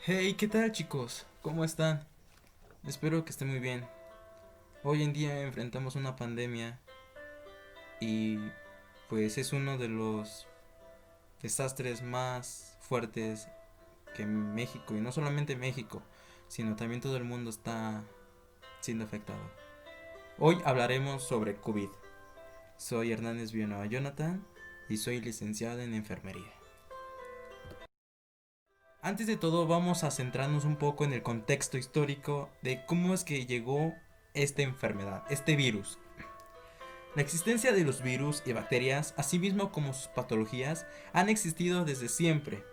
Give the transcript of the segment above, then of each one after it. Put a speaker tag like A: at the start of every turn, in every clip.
A: Hey, ¿qué tal chicos? ¿Cómo están? Espero que estén muy bien. Hoy en día enfrentamos una pandemia y pues es uno de los desastres más fuertes que México, y no solamente México, sino también todo el mundo está siendo afectado. Hoy hablaremos sobre COVID. Soy Hernández Villanueva Jonathan y soy licenciado en enfermería. Antes de todo vamos a centrarnos un poco en el contexto histórico de cómo es que llegó esta enfermedad, este virus. La existencia de los virus y bacterias, así mismo como sus patologías, han existido desde siempre,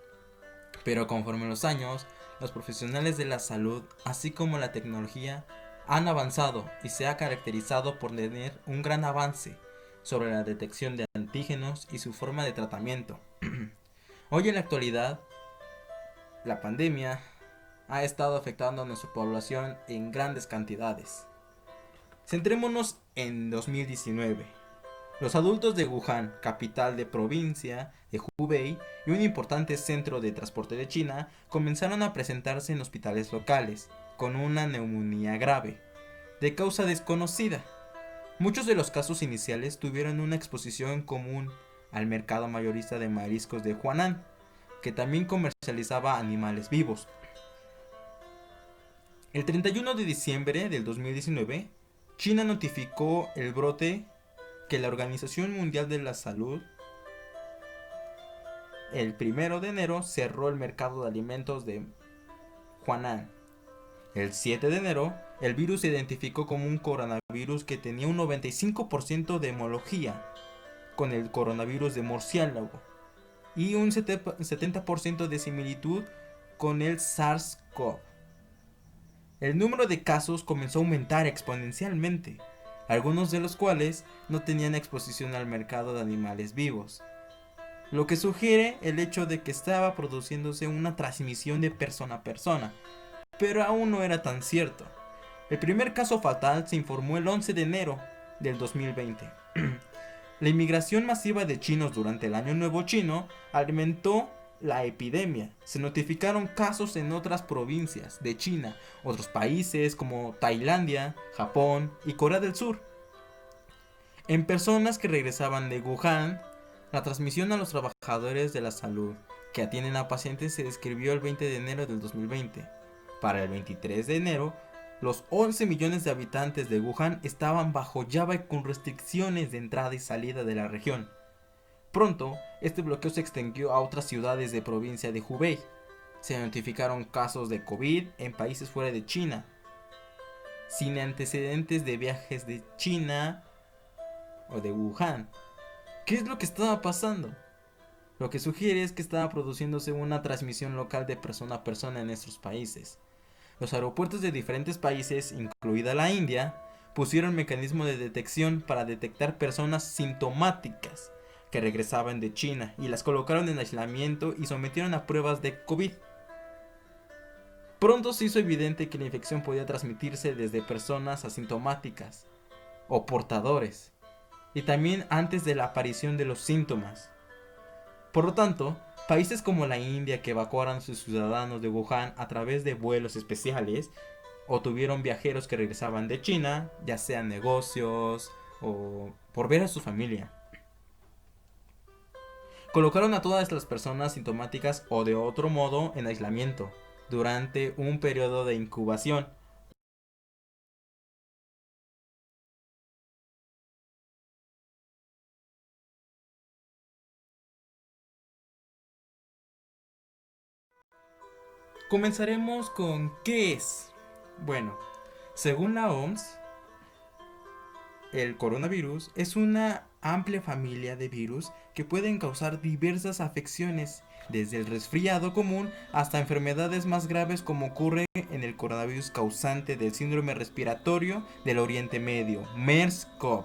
A: pero conforme los años, los profesionales de la salud, así como la tecnología, han avanzado y se ha caracterizado por tener un gran avance sobre la detección de antígenos y su forma de tratamiento. Hoy en la actualidad, la pandemia ha estado afectando a nuestra población en grandes cantidades. Centrémonos en 2019. Los adultos de Wuhan, capital de provincia de Hubei y un importante centro de transporte de China, comenzaron a presentarse en hospitales locales, con una neumonía grave, de causa desconocida. Muchos de los casos iniciales tuvieron una exposición común al mercado mayorista de mariscos de Huanan, que también comercializaba animales vivos. El 31 de diciembre del 2019, China notificó el brote que la Organización Mundial de la Salud el 1 de enero cerró el mercado de alimentos de Huanan. El 7 de enero, el virus se identificó como un coronavirus que tenía un 95% de homología con el coronavirus de murciélago y un 70% de similitud con el SARS-CoV. El número de casos comenzó a aumentar exponencialmente, algunos de los cuales no tenían exposición al mercado de animales vivos, lo que sugiere el hecho de que estaba produciéndose una transmisión de persona a persona, pero aún no era tan cierto. El primer caso fatal se informó el 11 de enero del 2020. La inmigración masiva de chinos durante el Año Nuevo Chino alimentó la epidemia. Se notificaron casos en otras provincias de China, otros países como Tailandia, Japón y Corea del Sur. En personas que regresaban de Wuhan, la transmisión a los trabajadores de la salud que atienden a pacientes se describió el 20 de enero del 2020. Para el 23 de enero, los 11 millones de habitantes de Wuhan estaban bajo llave con restricciones de entrada y salida de la región. Pronto, este bloqueo se extendió a otras ciudades de provincia de Hubei. Se notificaron casos de COVID en países fuera de China, sin antecedentes de viajes de China o de Wuhan. ¿Qué es lo que estaba pasando? Lo que sugiere es que estaba produciéndose una transmisión local de persona a persona en estos países. Los aeropuertos de diferentes países, incluida la India, pusieron mecanismos de detección para detectar personas sintomáticas que regresaban de China y las colocaron en aislamiento y sometieron a pruebas de COVID. Pronto se hizo evidente que la infección podía transmitirse desde personas asintomáticas o portadores, y también antes de la aparición de los síntomas. Por lo tanto, países como la India, que evacuaron a sus ciudadanos de Wuhan a través de vuelos especiales, o tuvieron viajeros que regresaban de China, ya sean negocios o por ver a su familia, colocaron a todas las personas sintomáticas o de otro modo en aislamiento durante un periodo de incubación. Comenzaremos con ¿qué es? Bueno, según la OMS, el coronavirus es una amplia familia de virus que pueden causar diversas afecciones, desde el resfriado común hasta enfermedades más graves como ocurre en el coronavirus causante del síndrome respiratorio del Oriente Medio, MERS-CoV,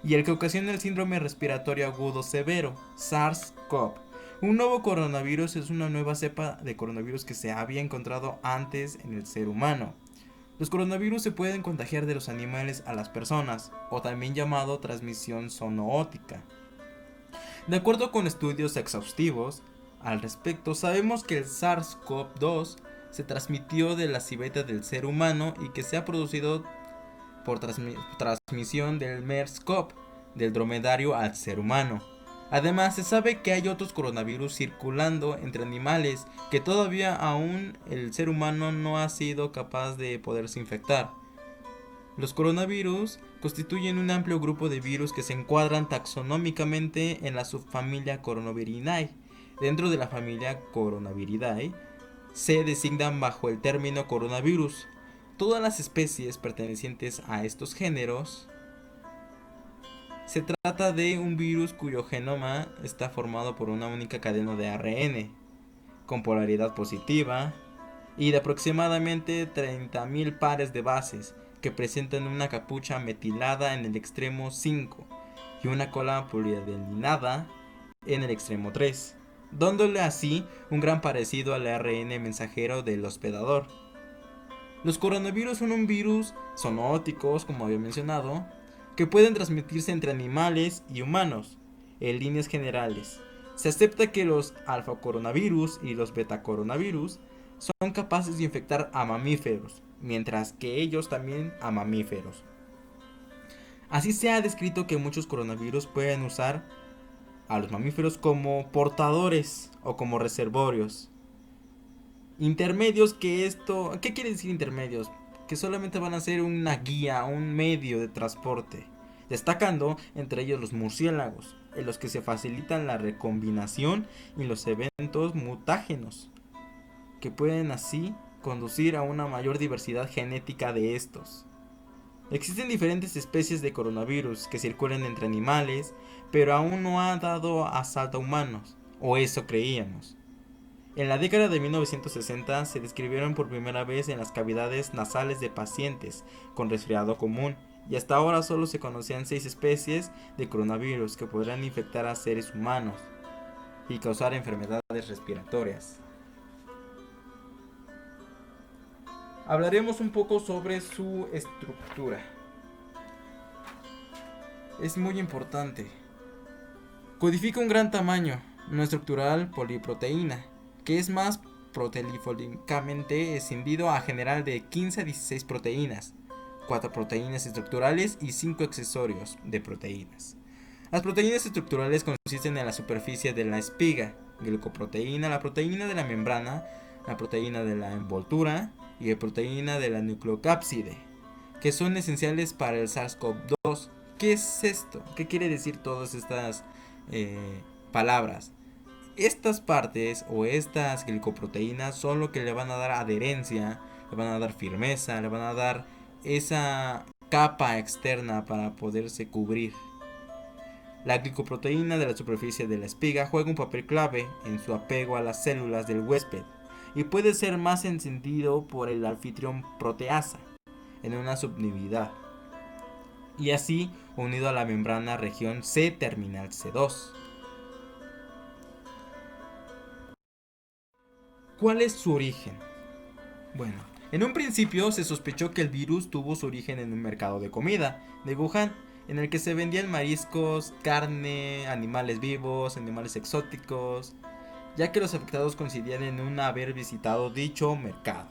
A: y el que ocasiona el síndrome respiratorio agudo severo, SARS-CoV. Un nuevo coronavirus es una nueva cepa de coronavirus que se había encontrado antes en el ser humano. Los coronavirus se pueden contagiar de los animales a las personas, o también llamado transmisión zoonótica. De acuerdo con estudios exhaustivos al respecto, sabemos que el SARS-CoV-2 se transmitió de la civeta del ser humano y que se ha producido por transmisión del MERS-CoV, del dromedario al ser humano. Además, se sabe que hay otros coronavirus circulando entre animales que todavía aún el ser humano no ha sido capaz de poderse infectar. Los coronavirus constituyen un amplio grupo de virus que se encuadran taxonómicamente en la subfamilia Coronavirinae. Dentro de la familia Coronaviridae se designan bajo el término coronavirus todas las especies pertenecientes a estos géneros. Se trata de un virus cuyo genoma está formado por una única cadena de ARN, con polaridad positiva, y de aproximadamente 30.000 pares de bases, que presentan una capucha metilada en el extremo 5 y una cola poliadeninada en el extremo 3, dándole así un gran parecido al ARN mensajero del hospedador. Los coronavirus son un virus zoonóticos, como había mencionado, que pueden transmitirse entre animales y humanos. En líneas generales, se acepta que los alfa-coronavirus y los beta-coronavirus son capaces de infectar a mamíferos, mientras que ellos también a mamíferos. Así se ha descrito que muchos coronavirus pueden usar a los mamíferos como portadores o como reservorios. Intermedios, ¿qué quiere decir intermedios? Que solamente van a ser una guía, un medio de transporte, destacando entre ellos los murciélagos, en los que se facilitan la recombinación y los eventos mutágenos, que pueden así conducir a una mayor diversidad genética de estos. Existen diferentes especies de coronavirus que circulan entre animales, pero aún no ha dado asalto a humanos, o eso creíamos. En la década de 1960 se describieron por primera vez en las cavidades nasales de pacientes con resfriado común, y hasta ahora solo se conocían 6 especies de coronavirus que podrán infectar a seres humanos y causar enfermedades respiratorias. Hablaremos un poco sobre su estructura. Es muy importante. Codifica un gran tamaño, no estructural poliproteína, que es más proteolíticamente escindido a general de 15 a 16 proteínas, 4 proteínas estructurales y 5 accesorios de proteínas. Las proteínas estructurales consisten en la superficie de la espiga, glicoproteína, la proteína de la membrana, la proteína de la envoltura y la proteína de la nucleocápside, que son esenciales para el SARS-CoV-2. ¿Qué es esto? ¿Qué quiere decir todas estas palabras? Estas partes o estas glicoproteínas son lo que le van a dar adherencia, le van a dar firmeza, le van a dar esa capa externa para poderse cubrir. La glicoproteína de la superficie de la espiga juega un papel clave en su apego a las células del huésped y puede ser más encendido por el anfitrión proteasa en una subunidad, y así unido a la membrana región C terminal C2. ¿Cuál es su origen? Bueno, en un principio se sospechó que el virus tuvo su origen en un mercado de comida de Wuhan, en el que se vendían mariscos, carne, animales vivos, animales exóticos, ya que los afectados coincidían en un haber visitado dicho mercado.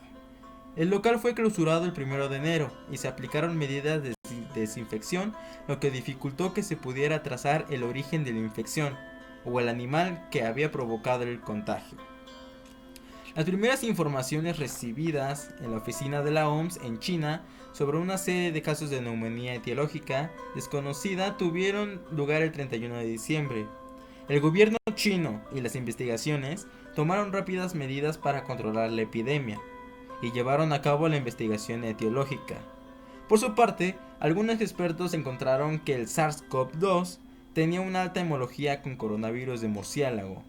A: El local fue clausurado el 1 de enero y se aplicaron medidas de desinfección, lo que dificultó que se pudiera trazar el origen de la infección o el animal que había provocado el contagio. Las primeras informaciones recibidas en la oficina de la OMS en China sobre una serie de casos de neumonía etiológica desconocida tuvieron lugar el 31 de diciembre. El gobierno chino y las investigaciones tomaron rápidas medidas para controlar la epidemia y llevaron a cabo la investigación etiológica. Por su parte, algunos expertos encontraron que el SARS-CoV-2 tenía una alta homología con coronavirus de murciélago.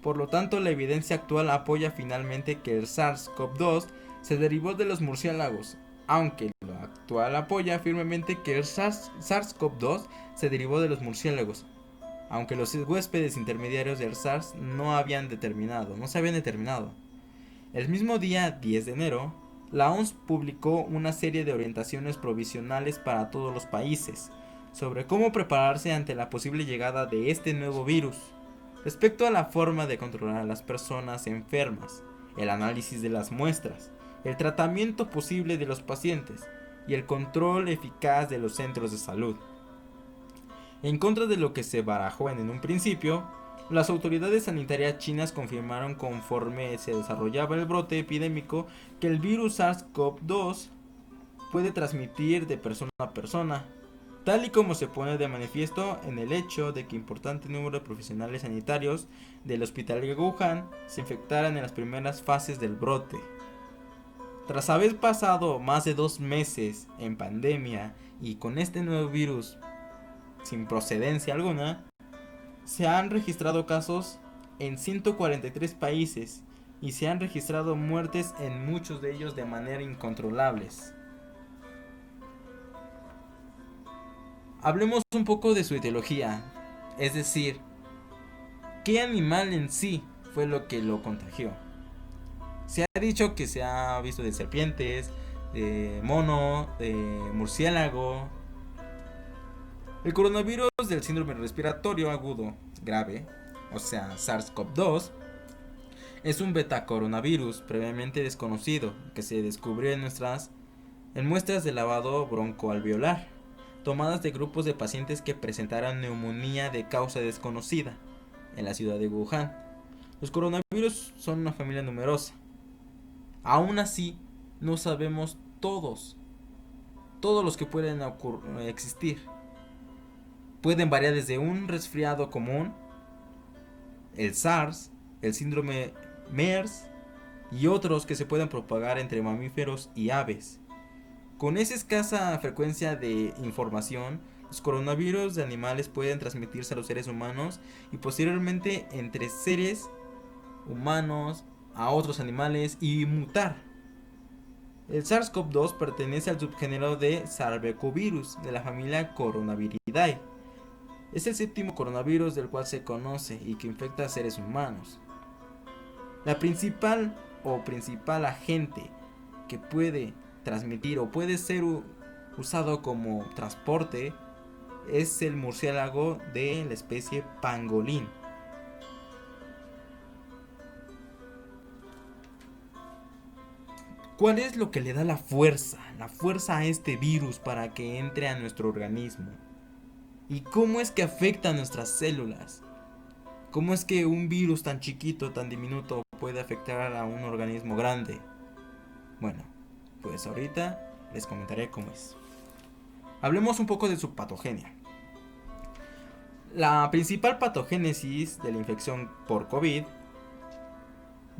A: Por lo tanto, la evidencia actual apoya finalmente que el SARS-CoV-2 se derivó de los murciélagos, aunque lo actual apoya firmemente que el SARS-CoV-2 se derivó de los murciélagos, aunque los huéspedes intermediarios del SARS no se habían determinado. El mismo día 10 de enero, la OMS publicó una serie de orientaciones provisionales para todos los países sobre cómo prepararse ante la posible llegada de este nuevo virus. Respecto a la forma de controlar a las personas enfermas, el análisis de las muestras, el tratamiento posible de los pacientes y el control eficaz de los centros de salud. En contra de lo que se barajó en un principio, las autoridades sanitarias chinas confirmaron conforme se desarrollaba el brote epidémico que el virus SARS-CoV-2 puede transmitir de persona a persona, tal y como se pone de manifiesto en el hecho de que importante número de profesionales sanitarios del hospital de Wuhan se infectaran en las primeras fases del brote. Tras haber pasado más de 2 meses en pandemia y con este nuevo virus sin procedencia alguna, se han registrado casos en 143 países y se han registrado muertes en muchos de ellos de manera incontrolables. Hablemos un poco de su etiología, es decir, ¿qué animal en sí fue lo que lo contagió? Se ha dicho que se ha visto de serpientes, de mono, de murciélago. El coronavirus del síndrome respiratorio agudo grave, o sea SARS-CoV-2, es un betacoronavirus previamente desconocido que se descubrió en muestras de lavado broncoalveolar, tomadas de grupos de pacientes que presentaron neumonía de causa desconocida en la ciudad de Wuhan. Los coronavirus son una familia numerosa. Aún así, no sabemos todos los que pueden existir. Pueden variar desde un resfriado común, el SARS, el síndrome MERS y otros que se pueden propagar entre mamíferos y aves. Con esa escasa frecuencia de información, los coronavirus de animales pueden transmitirse a los seres humanos y posteriormente entre seres humanos a otros animales y mutar. El SARS-CoV-2 pertenece al subgénero de Sarbecovirus de la familia Coronaviridae. Es el séptimo coronavirus del cual se conoce y que infecta a seres humanos. La principal agente que puede transmitir o puede ser usado como transporte es el murciélago de la especie pangolín. ¿Cuál es lo que le da la fuerza a este virus para que entre a nuestro organismo? ¿Y cómo es que afecta a nuestras células? ¿Cómo es que un virus tan chiquito, tan diminuto, puede afectar a un organismo grande? Bueno, pues ahorita les comentaré cómo es. Hablemos un poco de su patogenia. La principal patogénesis de la infección por COVID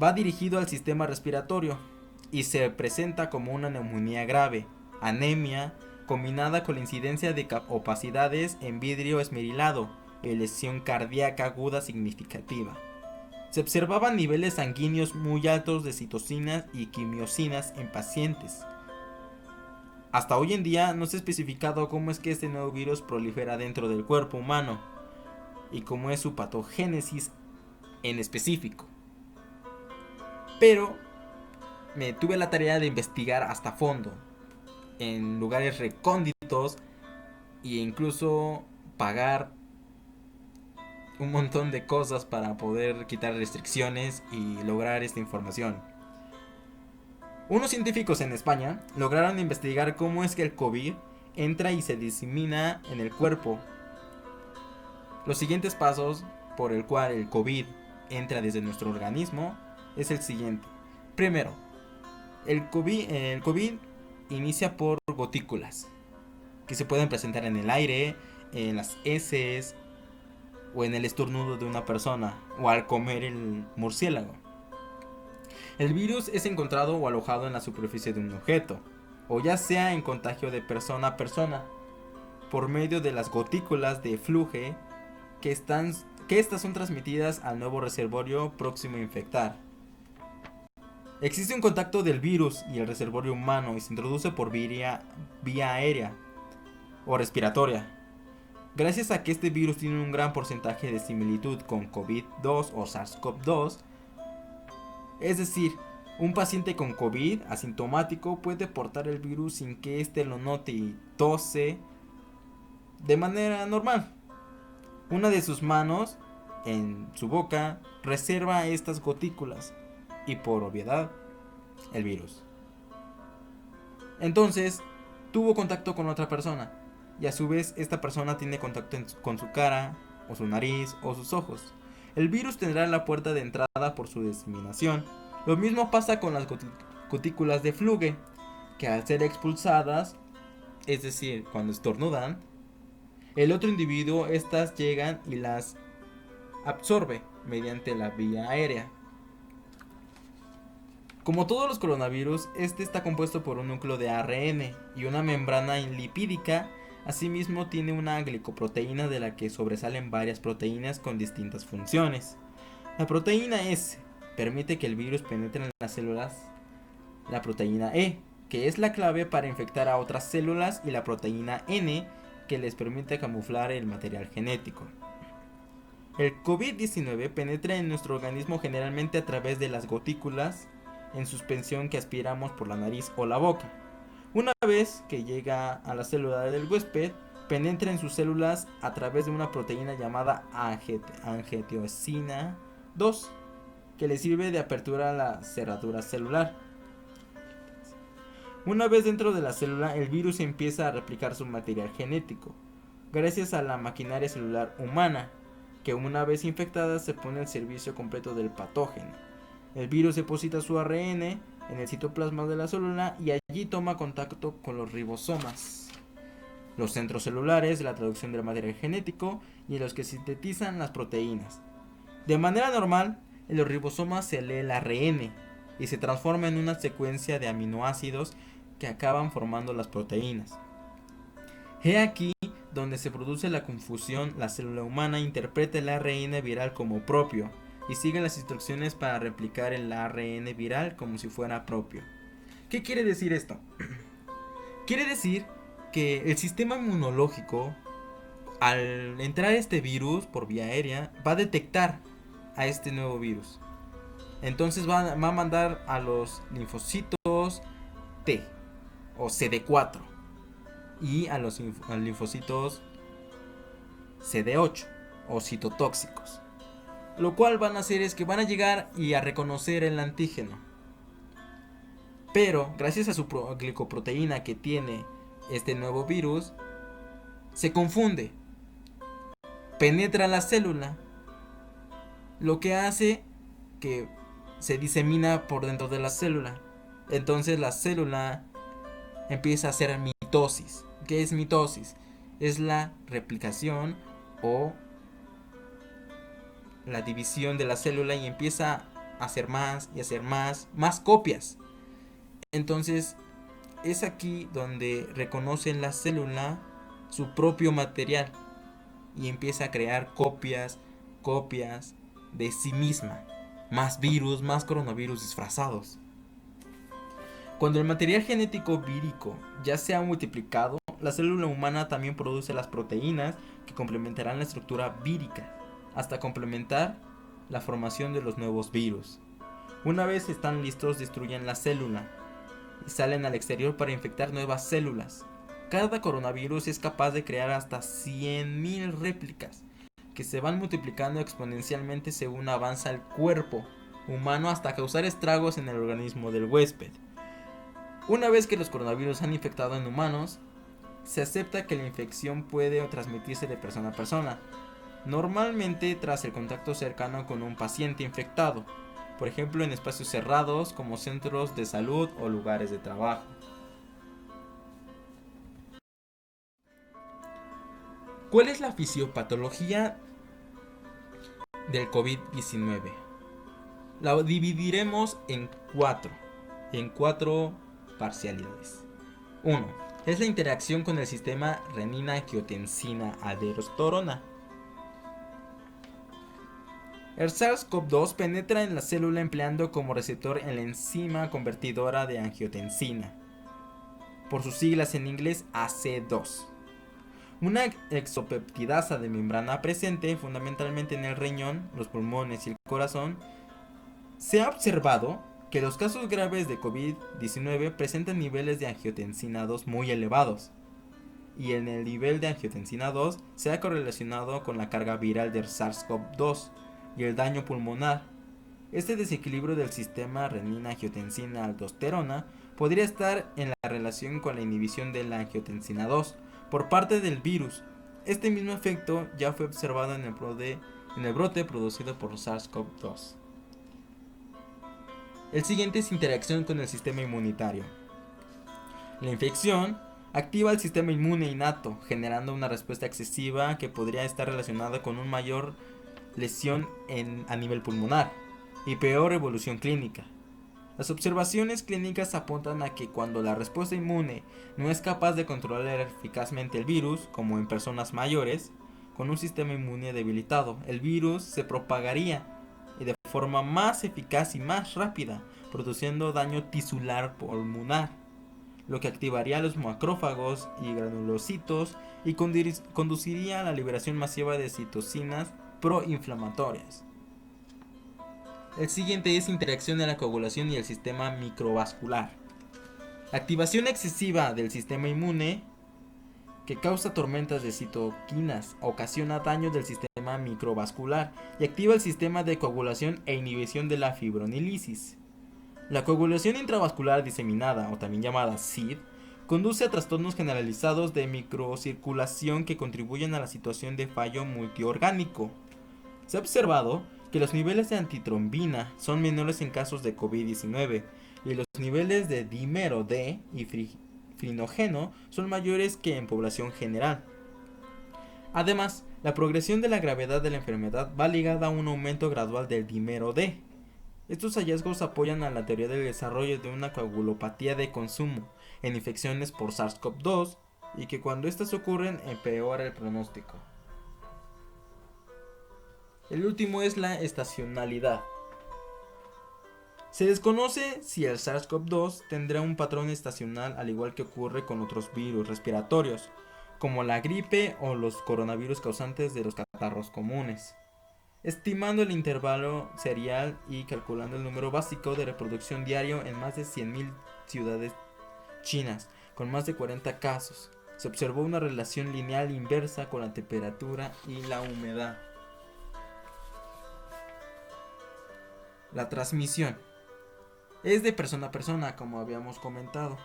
A: va dirigido al sistema respiratorio y se presenta como una neumonía grave, anemia, combinada con la incidencia de opacidades en vidrio esmerilado y lesión cardíaca aguda significativa. Se observaban niveles sanguíneos muy altos de citocinas y quimiosinas en pacientes. Hasta hoy en día no se ha especificado cómo es que este nuevo virus prolifera dentro del cuerpo humano y cómo es su patogénesis en específico. Pero me tuve la tarea de investigar hasta fondo, en lugares recónditos e incluso pagar un montón de cosas para poder quitar restricciones y lograr esta información. Unos científicos en España lograron investigar cómo es que el COVID entra y se disemina en el cuerpo. Los siguientes pasos por el cual el COVID entra desde nuestro organismo es el siguiente. Primero, el COVID inicia por gotículas que se pueden presentar en el aire, en las heces o en el estornudo de una persona o al comer el murciélago. El virus es encontrado o alojado en la superficie de un objeto, o ya sea en contagio de persona a persona, por medio de las gotículas de flujo que estas son transmitidas al nuevo reservorio próximo a infectar. Existe un contacto del virus y el reservorio humano y se introduce por vía aérea o respiratoria. Gracias a que este virus tiene un gran porcentaje de similitud con COVID-2 o SARS-CoV-2, es decir, un paciente con COVID asintomático puede portar el virus sin que éste lo note y tose de manera normal. Una de sus manos en su boca reserva estas gotículas y por obviedad, el virus. Entonces, tuvo contacto con otra persona y a su vez esta persona tiene contacto con su cara, o su nariz, o sus ojos. El virus tendrá la puerta de entrada por su diseminación. Lo mismo pasa con las cutículas de Fluge, que al ser expulsadas, es decir, cuando estornudan, el otro individuo estas llegan y las absorbe mediante la vía aérea. Como todos los coronavirus, este está compuesto por un núcleo de ARN y una membrana lipídica. Asimismo tiene una glicoproteína de la que sobresalen varias proteínas con distintas funciones. La proteína S permite que el virus penetre en las células. La proteína E, que es la clave para infectar a otras células, y la proteína N, que les permite camuflar el material genético. El COVID-19 penetra en nuestro organismo generalmente a través de las gotículas en suspensión que aspiramos por la nariz o la boca. Una vez que llega a la célula del huésped, penetra en sus células a través de una proteína llamada angiotensina 2, que le sirve de apertura a la cerradura celular. Una vez dentro de la célula, el virus empieza a replicar su material genético, gracias a la maquinaria celular humana, que una vez infectada se pone al servicio completo del patógeno. El virus deposita su ARN en el citoplasma de la célula y allí toma contacto con los ribosomas, los centros celulares de la traducción del material genético y en los que sintetizan las proteínas. De manera normal, en los ribosomas se lee el ARN y se transforma en una secuencia de aminoácidos que acaban formando las proteínas. He aquí donde se produce la confusión. La célula humana interpreta el ARN viral como propio y sigue las instrucciones para replicar el ARN viral como si fuera propio. ¿Qué quiere decir esto? Quiere decir que el sistema inmunológico, al entrar este virus por vía aérea, va a detectar a este nuevo virus. Entonces va a mandar a los linfocitos T o CD4 y a los linfocitos CD8 o citotóxicos. Lo cual van a hacer es que van a llegar y a reconocer el antígeno. Pero gracias a su glicoproteína que tiene este nuevo virus, se confunde, penetra la célula, lo que hace que se disemina por dentro de la célula. Entonces la célula empieza a hacer mitosis. ¿Qué es mitosis? Es la replicación o la división de la célula y empieza a hacer más y hacer más copias. Entonces es aquí donde reconoce en la célula su propio material y empieza a crear copias de sí misma. Más virus, más coronavirus disfrazados. Cuando el material genético vírico ya se ha multiplicado, la célula humana también produce las proteínas que complementarán la estructura vírica, hasta complementar la formación de los nuevos virus. Una vez están listos, destruyen la célula y salen al exterior para infectar nuevas células. Cada coronavirus es capaz de crear hasta 100.000 réplicas, que se van multiplicando exponencialmente según avanza el cuerpo humano hasta causar estragos en el organismo del huésped. Una vez que los coronavirus han infectado en humanos, se acepta que la infección puede transmitirse de persona a persona, normalmente tras el contacto cercano con un paciente infectado, por ejemplo en espacios cerrados como centros de salud o lugares de trabajo. ¿Cuál es la fisiopatología del COVID-19? La dividiremos en cuatro parcialidades. 1. Es la interacción con el sistema renina-angiotensina-aldosterona. El SARS-CoV-2 penetra en la célula empleando como receptor en la enzima convertidora de angiotensina, por sus siglas en inglés AC2. Una exopeptidasa de membrana presente fundamentalmente en el riñón, los pulmones y el corazón. Se ha observado que los casos graves de COVID-19 presentan niveles de angiotensina 2 muy elevados, y en el nivel de angiotensina 2 se ha correlacionado con la carga viral del SARS-CoV-2 y el daño pulmonar. Este desequilibrio del sistema renina-angiotensina-aldosterona podría estar en la relación con la inhibición de la angiotensina 2 por parte del virus. Este mismo efecto ya fue observado en el brote producido por SARS-CoV-2. El siguiente es interacción con el sistema inmunitario. La infección activa el sistema inmune innato, generando una respuesta excesiva que podría estar relacionada con una mayor lesión a nivel pulmonar y peor evolución clínica. Las observaciones clínicas apuntan a que cuando la respuesta inmune no es capaz de controlar eficazmente el virus, como en personas mayores, con un sistema inmune debilitado, el virus se propagaría y de forma más eficaz y más rápida, produciendo daño tisular pulmonar, lo que activaría los macrófagos y granulocitos y conduciría a la liberación masiva de citocinas proinflamatorias. El siguiente es interacción de la coagulación y el sistema microvascular. La activación excesiva del sistema inmune que causa tormentas de citoquinas ocasiona daño del sistema microvascular y activa el sistema de coagulación e inhibición de la fibrinólisis. La coagulación intravascular diseminada, o también llamada SID, conduce a trastornos generalizados de microcirculación que contribuyen a la situación de fallo multiorgánico. Se ha observado que los niveles de antitrombina son menores en casos de COVID-19 y los niveles de dímero D y fibrinógeno son mayores que en población general. Además, la progresión de la gravedad de la enfermedad va ligada a un aumento gradual del dímero D. Estos hallazgos apoyan a la teoría del desarrollo de una coagulopatía de consumo en infecciones por SARS-CoV-2 y que cuando estas ocurren empeora el pronóstico. El último es la estacionalidad. Se desconoce si el SARS-CoV-2 tendrá un patrón estacional al igual que ocurre con otros virus respiratorios, como la gripe o los coronavirus causantes de los catarros comunes. Estimando el intervalo serial y calculando el número básico de reproducción diario en más de 100.000 ciudades chinas, con más de 40 casos, se observó una relación lineal inversa con la temperatura y la humedad. La transmisión es de persona a persona, como habíamos comentado,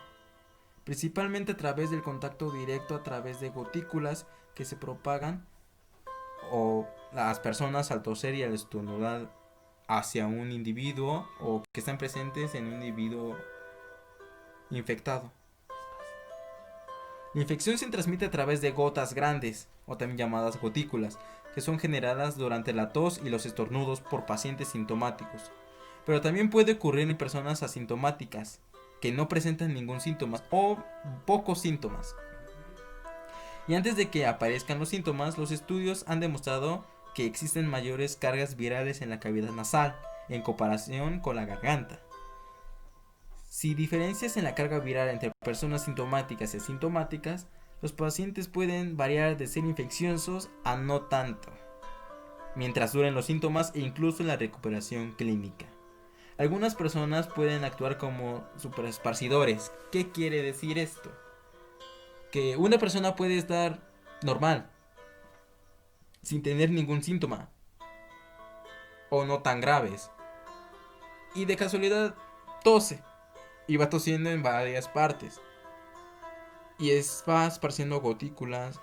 A: principalmente a través del contacto directo a través de gotículas que se propagan o las personas al toser y al estornudar hacia un individuo o que están presentes en un individuo infectado. La infección se transmite a través de gotas grandes, o también llamadas gotículas, que son generadas durante la tos y los estornudos por pacientes sintomáticos. Pero también puede ocurrir en personas asintomáticas, que no presentan ningún síntoma o pocos síntomas. Y antes de que aparezcan los síntomas, los estudios han demostrado que existen mayores cargas virales en la cavidad nasal, en comparación con la garganta. Si diferencias en la carga viral entre personas sintomáticas y asintomáticas, los pacientes pueden variar de ser infecciosos a no tanto, mientras duren los síntomas e incluso en la recuperación clínica. Algunas personas pueden actuar como superesparcidores. ¿Qué quiere decir esto? Que una persona puede estar normal, sin tener ningún síntoma, o no tan graves, y de casualidad tose, y va tosiendo en varias partes, y va esparciendo gotículas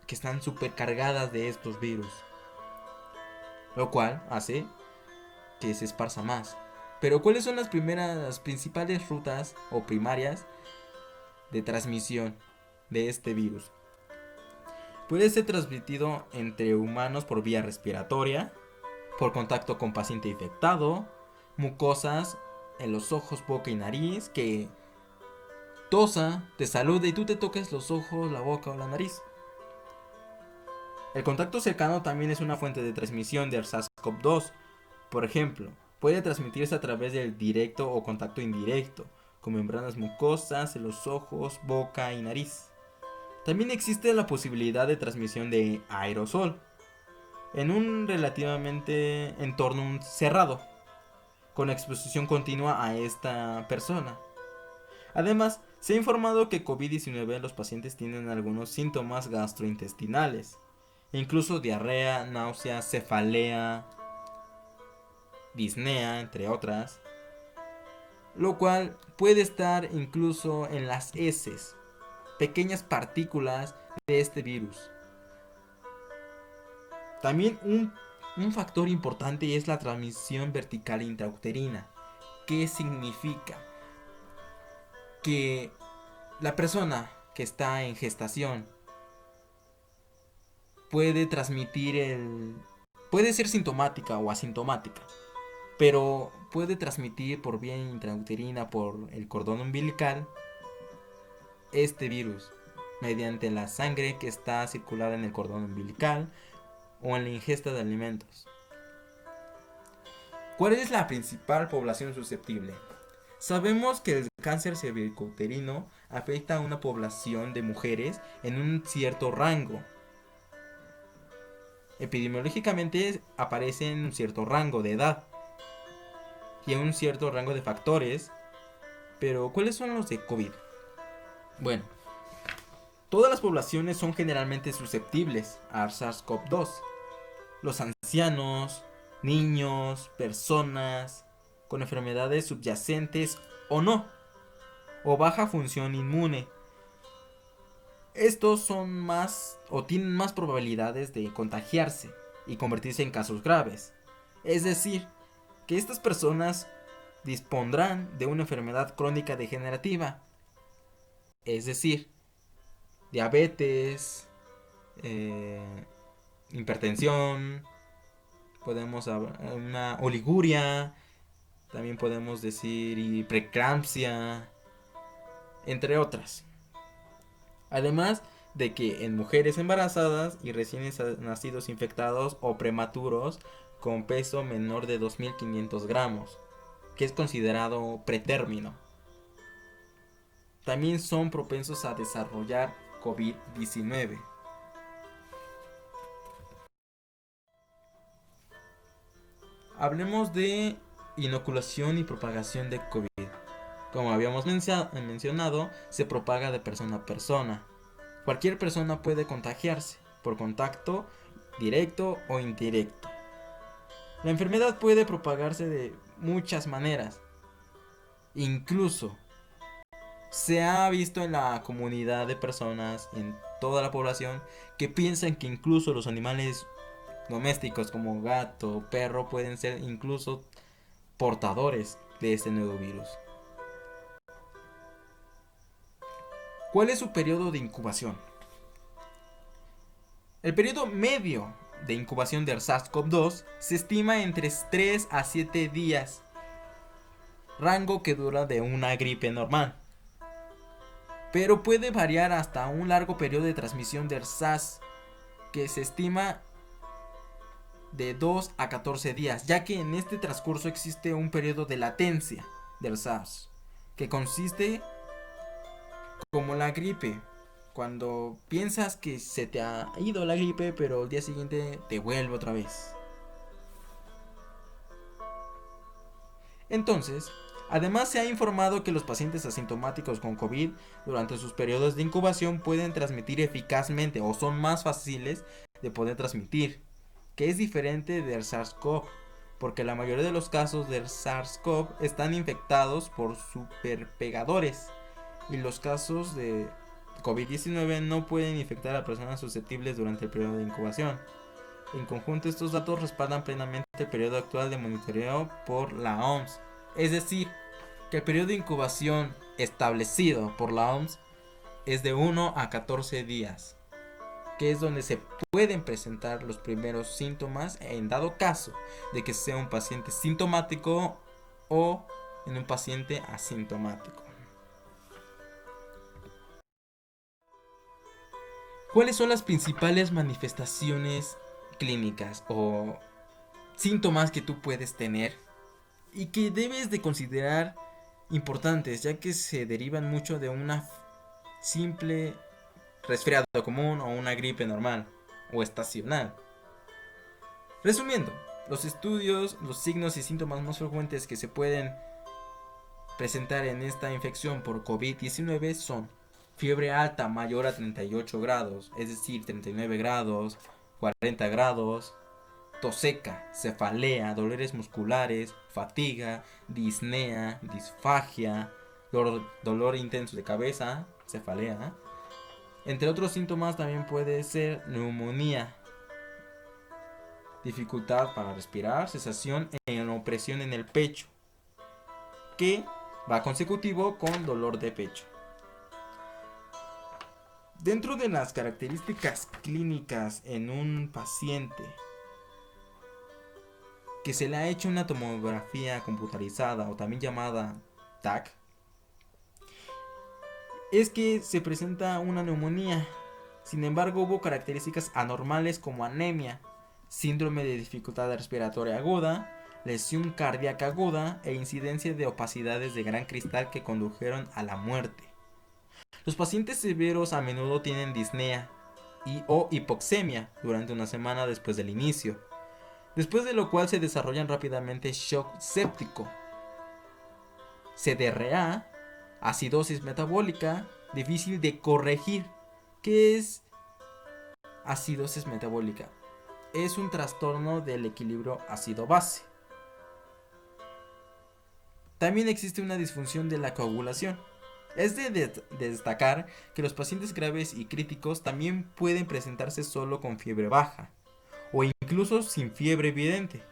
A: que están súper cargadas de estos virus, lo cual hace que se esparza más. Pero ¿cuáles son las principales rutas o primarias de transmisión de este virus? Puede ser transmitido entre humanos por vía respiratoria, por contacto con paciente infectado, mucosas en los ojos, boca y nariz, que tosa, te salude y tú te toques los ojos, la boca o la nariz. El contacto cercano también es una fuente de transmisión del SARS-CoV-2. Por ejemplo, puede transmitirse a través del directo o contacto indirecto, con membranas mucosas en los ojos, boca y nariz. También existe la posibilidad de transmisión de aerosol en un relativamente entorno cerrado, con exposición continua a esta persona. Además, se ha informado que COVID-19 los pacientes tienen algunos síntomas gastrointestinales, incluso diarrea, náuseas, cefalea, disnea, entre otras, lo cual puede estar incluso en las heces, pequeñas partículas de este virus. También un factor importante es la transmisión vertical intrauterina. ¿Qué significa? Que la persona que está en gestación puede transmitir puede ser sintomática o asintomática, pero puede transmitir por vía intrauterina, por el cordón umbilical, este virus, mediante la sangre que está circulada en el cordón umbilical o en la ingesta de alimentos. ¿Cuál es la principal población susceptible? Sabemos que el cáncer cervicouterino afecta a una población de mujeres en un cierto rango. Epidemiológicamente aparece en un cierto rango de edad y en un cierto rango de factores. Pero ¿cuáles son los de COVID? Bueno, todas las poblaciones son generalmente susceptibles a SARS-CoV-2. Los ancianos, niños, personas con enfermedades subyacentes o no, o baja función inmune. Estos son más o tienen más probabilidades de contagiarse y convertirse en casos graves. Es decir, que estas personas dispondrán de una enfermedad crónica degenerativa. Es decir, diabetes, eh, hipertensión, podemos hablar una oliguria, también podemos decir preeclampsia, entre otras. Además de que en mujeres embarazadas y recién nacidos infectados o prematuros con peso menor de 2.500 gramos, que es considerado pretérmino, también son propensos a desarrollar COVID-19. Hablemos de inoculación y propagación de COVID. Como habíamos mencionado, se propaga de persona a persona. Cualquier persona puede contagiarse por contacto directo o indirecto. La enfermedad puede propagarse de muchas maneras. Incluso se ha visto en la comunidad de personas, en toda la población, que piensan que incluso los animales domésticos como gato, perro pueden ser incluso portadores de este nuevo virus. ¿Cuál es su periodo de incubación? El periodo medio de incubación del SARS-CoV-2 se estima entre 3 a 7 días, rango que dura de una gripe normal, pero puede variar hasta un largo periodo de transmisión del SARS, que se estima de 2 a 14 días, ya que en este transcurso existe un periodo de latencia del SARS, que consiste como la gripe, cuando piensas que se te ha ido la gripe, pero el día siguiente te vuelve otra vez. Entonces, además se ha informado que los pacientes asintomáticos con COVID durante sus periodos de incubación pueden transmitir eficazmente o son más fáciles de poder transmitir, que es diferente del SARS-CoV, porque la mayoría de los casos del SARS-CoV están infectados por superpegadores y los casos de COVID-19 no pueden infectar a personas susceptibles durante el periodo de incubación. En conjunto, estos datos respaldan plenamente el periodo actual de monitoreo por la OMS. Es decir, que el periodo de incubación establecido por la OMS es de 1 a 14 días, que es donde se pueden presentar los primeros síntomas en dado caso de que sea un paciente sintomático o en un paciente asintomático. ¿Cuáles son las principales manifestaciones clínicas o síntomas que tú puedes tener y que debes de considerar importantes, ya que se derivan mucho de una simple resfriado común o una gripe normal o estacional? Resumiendo, los estudios, los signos y síntomas más frecuentes que se pueden presentar en esta infección por COVID-19 son fiebre alta mayor a 38 grados, es decir, 39 grados, 40 grados, tos seca, cefalea, dolores musculares, fatiga, disnea, disfagia, dolor intenso de cabeza, cefalea. Entre otros síntomas también puede ser neumonía, dificultad para respirar, cesación en opresión en el pecho, que va consecutivo con dolor de pecho. Dentro de las características clínicas en un paciente que se le ha hecho una tomografía computarizada o también llamada TAC, es que se presenta una neumonía. Sin embargo, hubo características anormales como anemia, síndrome de dificultad respiratoria aguda, lesión cardíaca aguda e incidencia de opacidades de gran cristal que condujeron a la muerte. Los pacientes severos a menudo tienen disnea o hipoxemia durante una semana después del inicio, después de lo cual se desarrollan rápidamente shock séptico, CDRA, acidosis metabólica, difícil de corregir. ¿Qué es acidosis metabólica? Es un trastorno del equilibrio ácido-base. También existe una disfunción de la coagulación. Es de destacar que los pacientes graves y críticos también pueden presentarse solo con fiebre baja o incluso sin fiebre evidente.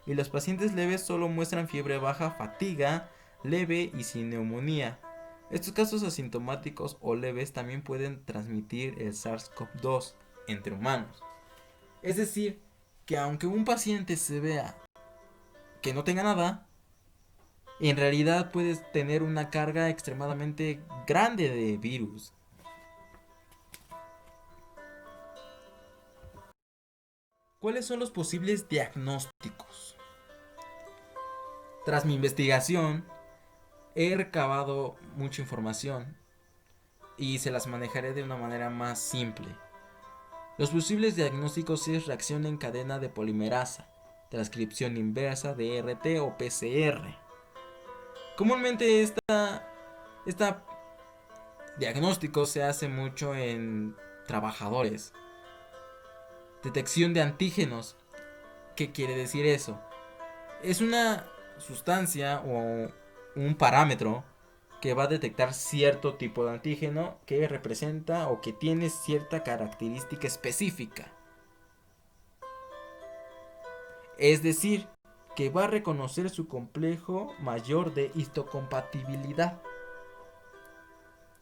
A: Y los pacientes leves solo muestran fiebre baja, fatiga leve y sin neumonía. Estos casos asintomáticos o leves también pueden transmitir el SARS-CoV-2 entre humanos. Es decir, que aunque un paciente se vea que no tenga nada, en realidad puedes tener una carga extremadamente grande de virus. ¿Cuáles son los posibles diagnósticos? Tras mi investigación, he recabado mucha información y se las manejaré de una manera más simple. Los posibles diagnósticos es reacción en cadena de polimerasa, transcripción inversa de RT o PCR. Comúnmente esta diagnóstico se hace mucho en trabajadores. Detección de antígenos. ¿Qué quiere decir eso? Es una sustancia o un parámetro que va a detectar cierto tipo de antígeno que representa o que tiene cierta característica específica. Es decir, que va a reconocer su complejo mayor de histocompatibilidad.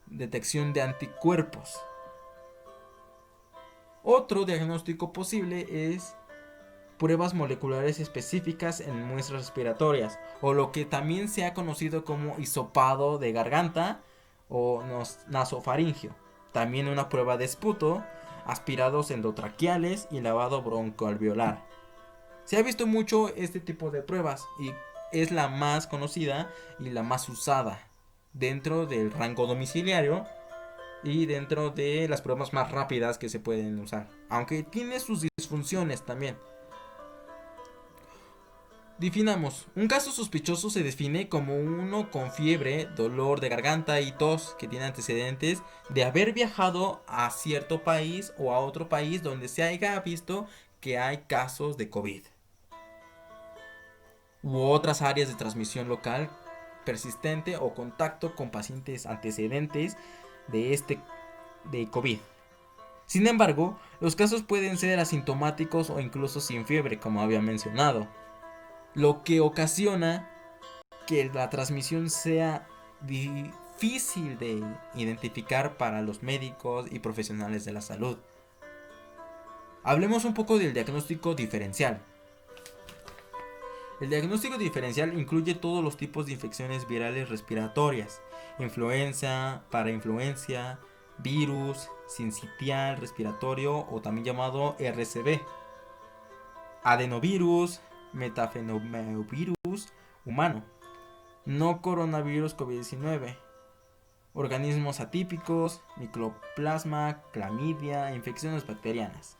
A: Detección de anticuerpos. Otro diagnóstico posible es pruebas moleculares específicas en muestras respiratorias, o lo que también se ha conocido como hisopado de garganta o nasofaringio. También una prueba de esputo, aspirados endotraqueales y lavado broncoalveolar. Se ha visto mucho este tipo de pruebas y es la más conocida y la más usada dentro del rango domiciliario y dentro de las pruebas más rápidas que se pueden usar, aunque tiene sus disfunciones también. Definamos, un caso sospechoso se define como uno con fiebre, dolor de garganta y tos que tiene antecedentes de haber viajado a cierto país o a otro país donde se haya visto que hay casos de COVID u otras áreas de transmisión local persistente o contacto con pacientes antecedentes de COVID. Sin embargo, los casos pueden ser asintomáticos o incluso sin fiebre, como había mencionado, lo que ocasiona que la transmisión sea difícil de identificar para los médicos y profesionales de la salud. Hablemos un poco del diagnóstico diferencial. El diagnóstico diferencial incluye todos los tipos de infecciones virales respiratorias, influenza, parainfluencia, virus, sincitial respiratorio o también llamado RSV, adenovirus, metapneumovirus humano, no coronavirus COVID-19, organismos atípicos, micoplasma, clamidia, infecciones bacterianas.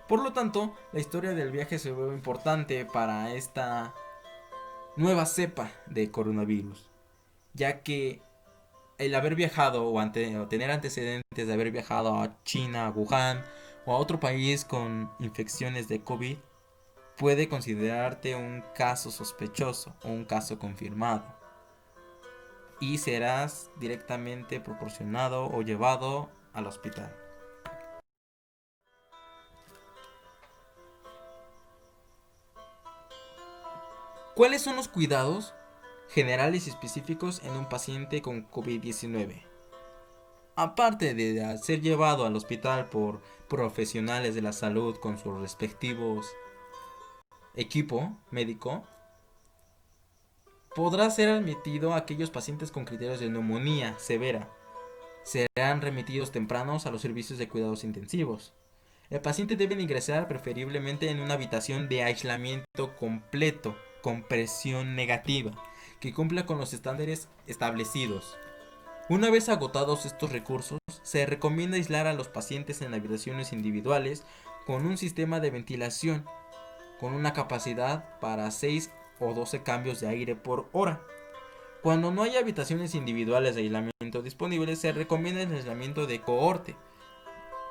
A: Por lo tanto, la historia del viaje se vuelve importante para esta nueva cepa de coronavirus, ya que el haber viajado o tener antecedentes de haber viajado a China, a Wuhan o a otro país con infecciones de COVID puede considerarte un caso sospechoso o un caso confirmado y serás directamente proporcionado o llevado al hospital. ¿Cuáles son los cuidados generales y específicos en un paciente con COVID-19? Aparte de ser llevado al hospital por profesionales de la salud con sus respectivos equipo médico, podrá ser admitido a aquellos pacientes con criterios de neumonía severa. Serán remitidos tempranos a los servicios de cuidados intensivos. El paciente debe ingresar preferiblemente en una habitación de aislamiento completo con presión negativa, que cumpla con los estándares establecidos. Una vez agotados estos recursos, se recomienda aislar a los pacientes en habitaciones individuales con un sistema de ventilación con una capacidad para 6 o 12 cambios de aire por hora. Cuando no hay habitaciones individuales de aislamiento disponibles, se recomienda el aislamiento de cohorte,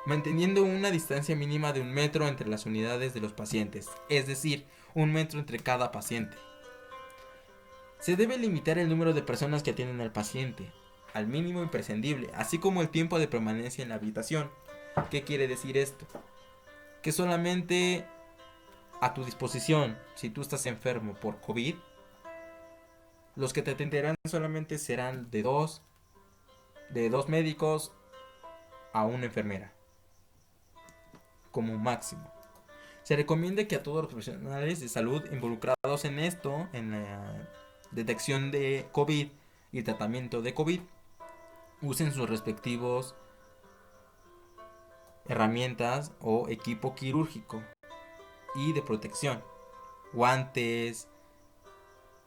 A: manteniendo una distancia mínima de 1 metro entre las unidades de los pacientes, es decir, 1 metro entre cada paciente. Se debe limitar el número de personas que atienden al paciente, al mínimo imprescindible, así como el tiempo de permanencia en la habitación. ¿Qué quiere decir esto? Que solamente a tu disposición, si tú estás enfermo por COVID, los que te atenderán solamente serán de dos médicos a una enfermera, como máximo. Se recomienda que a todos los profesionales de salud involucrados en esto, en la detección de COVID y tratamiento de COVID, usen sus respectivos herramientas o equipo quirúrgico y de protección, guantes,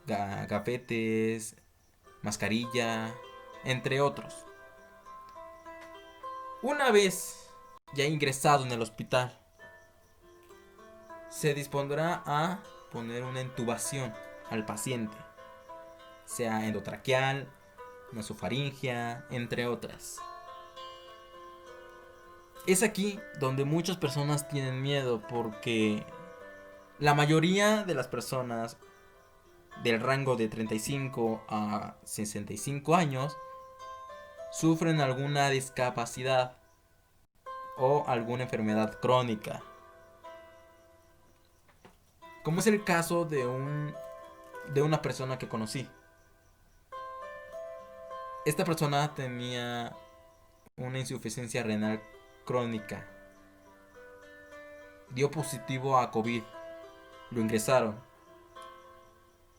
A: gafetes, mascarilla, entre otros. Una vez ya ingresado en el hospital, se dispondrá a poner una intubación al paciente, sea endotraqueal, nasofaringia, entre otras. Es aquí donde muchas personas tienen miedo porque la mayoría de las personas del rango de 35 a 65 años sufren alguna discapacidad o alguna enfermedad crónica. Como es el caso de una persona que conocí. Esta persona tenía una insuficiencia renal crónica. Dio positivo a COVID. Lo ingresaron.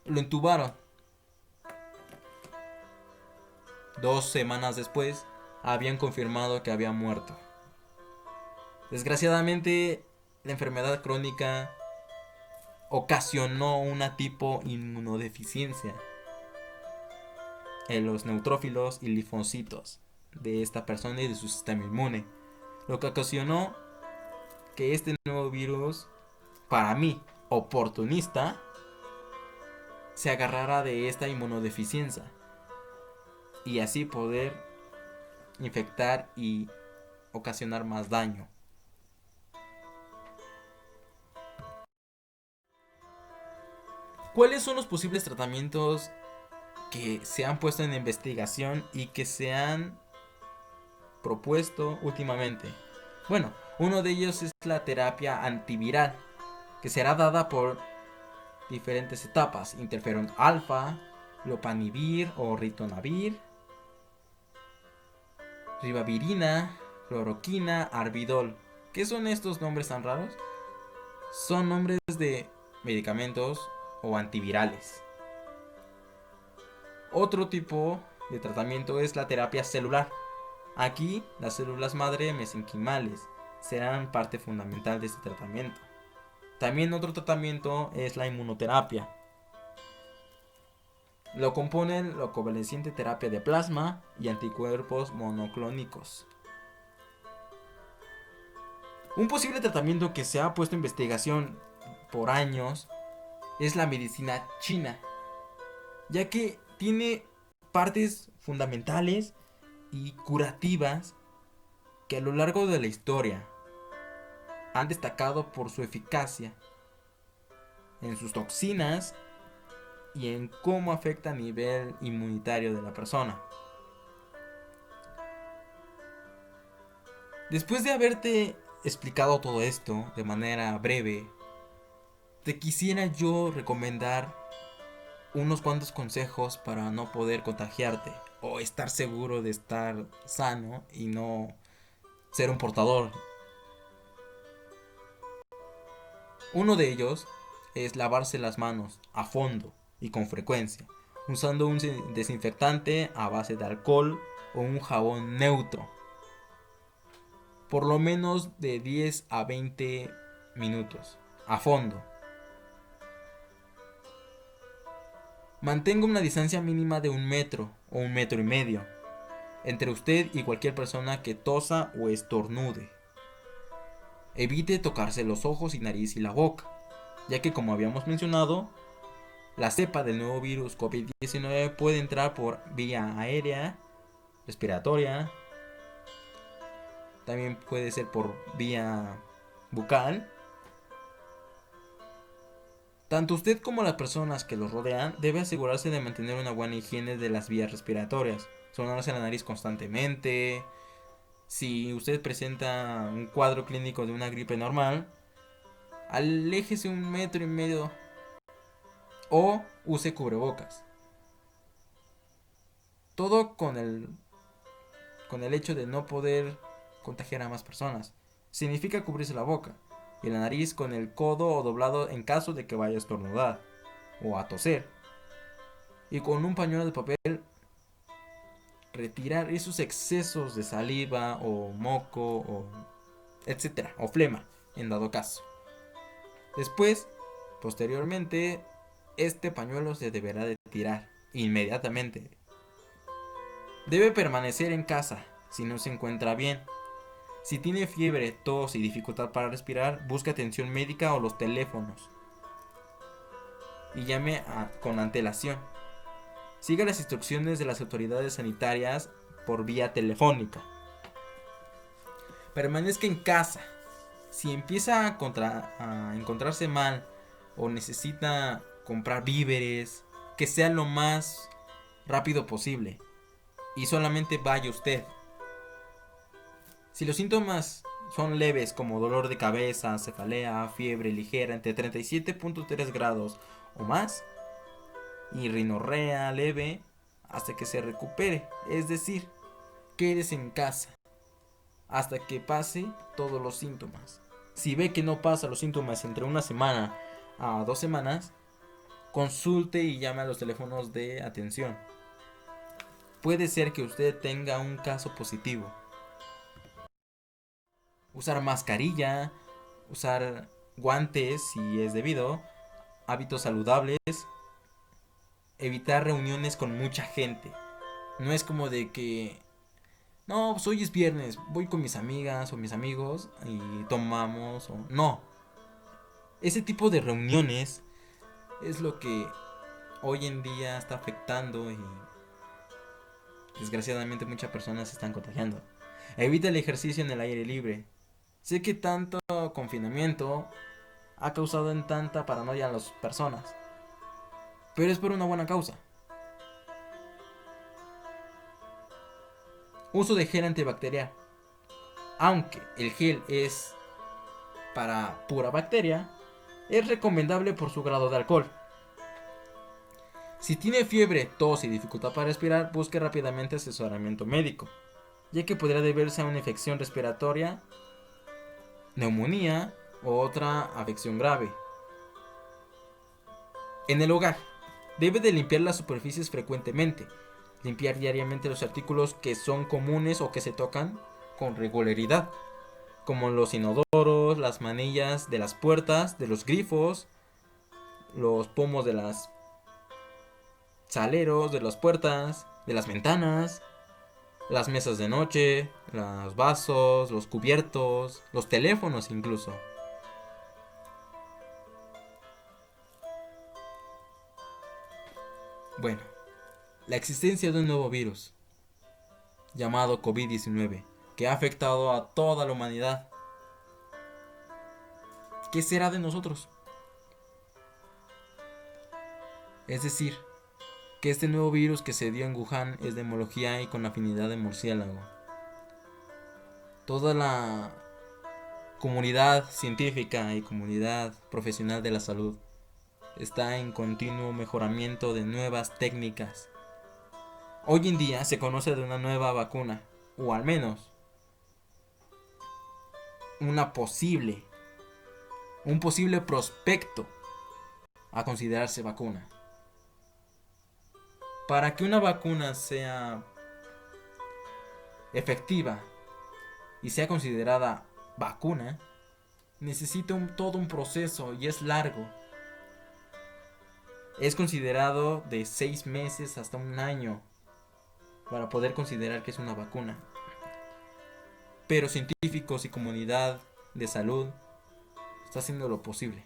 A: Lo intubaron. 2 semanas después habían confirmado que había muerto. Desgraciadamente, la enfermedad crónica ocasionó una tipo inmunodeficiencia en los neutrófilos y linfocitos de esta persona y de su sistema inmune, lo que ocasionó que este nuevo virus, para mí, oportunista, se agarrara de esta inmunodeficiencia y así poder infectar y ocasionar más daño. ¿Cuáles son los posibles tratamientos que se han puesto en investigación y que se han propuesto últimamente? Bueno, uno de ellos es la terapia antiviral, que será dada por diferentes etapas: interferón alfa, lopanivir o ritonavir, ribavirina, cloroquina, arbidol. ¿Qué son estos nombres tan raros? Son nombres de medicamentos o antivirales. Otro tipo de tratamiento es la terapia celular. Aquí las células madre mesenquimales serán parte fundamental de este tratamiento. También otro tratamiento es la inmunoterapia. Lo componen la covalescente terapia de plasma y anticuerpos monoclónicos. Un posible tratamiento que se ha puesto en investigación por años es la medicina china, ya que tiene partes fundamentales y curativas que a lo largo de la historia han destacado por su eficacia en sus toxinas y en cómo afecta a nivel inmunitario de la persona. Después de haberte explicado todo esto de manera breve, te quisiera yo recomendar unos cuantos consejos para no poder contagiarte o estar seguro de estar sano y no ser un portador. Uno de ellos es lavarse las manos a fondo y con frecuencia, usando un desinfectante a base de alcohol o un jabón neutro, por lo menos de 10 a 20 minutos, a fondo. Mantenga una distancia mínima de 1 metro o 1,5 metros entre usted y cualquier persona que tosa o estornude. Evite tocarse los ojos y nariz y la boca, ya que como habíamos mencionado, la cepa del nuevo virus COVID-19 puede entrar por vía aérea, respiratoria, también puede ser por vía bucal. Tanto usted como las personas que lo rodean debe asegurarse de mantener una buena higiene de las vías respiratorias, sonarse la nariz constantemente. Si usted presenta un cuadro clínico de una gripe normal, aléjese 1,5 metros o use cubrebocas. Todo con el hecho de no poder contagiar a más personas. Significa cubrirse la boca y la nariz con el codo o doblado en caso de que vaya a estornudar o a toser. Y con un pañuelo de papel retirar esos excesos de saliva o moco o etcétera, o flema en dado caso. Después, posteriormente, este pañuelo se deberá de tirar inmediatamente. Debe permanecer en casa si no se encuentra bien. Si tiene fiebre, tos y dificultad para respirar, busque atención médica o los teléfonos y llame con antelación. Siga las instrucciones de las autoridades sanitarias por vía telefónica. Permanezca en casa. Si empieza a encontrarse mal o necesita comprar víveres, que sea lo más rápido posible y solamente vaya usted. Si los síntomas son leves como dolor de cabeza, cefalea, fiebre ligera entre 37.3 grados o más y rinorrea leve hasta que se recupere, es decir, quédese en casa hasta que pase todos los síntomas. Si ve que no pasa los síntomas entre 1 semana a 2 semanas, consulte y llame a los teléfonos de atención. Puede ser que usted tenga un caso positivo. Usar mascarilla, usar guantes si es debido, hábitos saludables, evitar reuniones con mucha gente. No es como de que, no, pues hoy es viernes, voy con mis amigas o mis amigos y tomamos o no. Ese tipo de reuniones es lo que hoy en día está afectando y desgraciadamente muchas personas se están contagiando. Evita el ejercicio en el aire libre. Sé que tanto confinamiento ha causado en tanta paranoia a las personas, pero es por una buena causa. Uso de gel antibacterial. Aunque el gel es para pura bacteria, es recomendable por su grado de alcohol. Si tiene fiebre, tos y dificultad para respirar, busque rápidamente asesoramiento médico, ya que podría deberse a una infección respiratoria, neumonía o otra afección grave. En el hogar, debe de limpiar las superficies frecuentemente, limpiar diariamente los artículos que son comunes o que se tocan con regularidad, como los inodoros, las manillas de las puertas, de los grifos, los pomos de las saleros, de las puertas, de las ventanas, las mesas de noche, los vasos, los cubiertos, los teléfonos incluso. Bueno, la existencia de un nuevo virus llamado COVID-19 que ha afectado a toda la humanidad. ¿Qué será de nosotros? Es decir, que este nuevo virus que se dio en Wuhan es de hemología y con afinidad de murciélago. Toda la comunidad científica y comunidad profesional de la salud está en continuo mejoramiento de nuevas técnicas. Hoy en día se conoce de una nueva vacuna, o al menos una posible, un posible prospecto a considerarse vacuna. Para que una vacuna sea efectiva y sea considerada vacuna, necesita todo un proceso y es largo. Es considerado de 6 meses hasta un año para poder considerar que es una vacuna. Pero científicos y comunidad de salud está haciendo lo posible.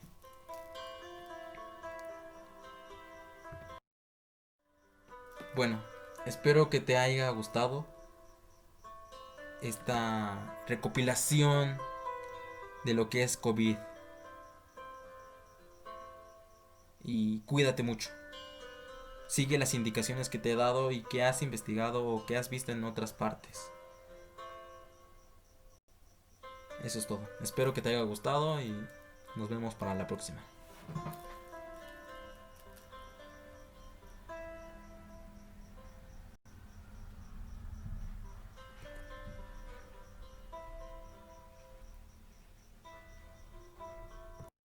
A: Bueno, espero que te haya gustado esta recopilación de lo que es COVID. Y cuídate mucho. Sigue las indicaciones que te he dado y que has investigado o que has visto en otras partes. Eso es todo. Espero que te haya gustado y nos vemos para la próxima.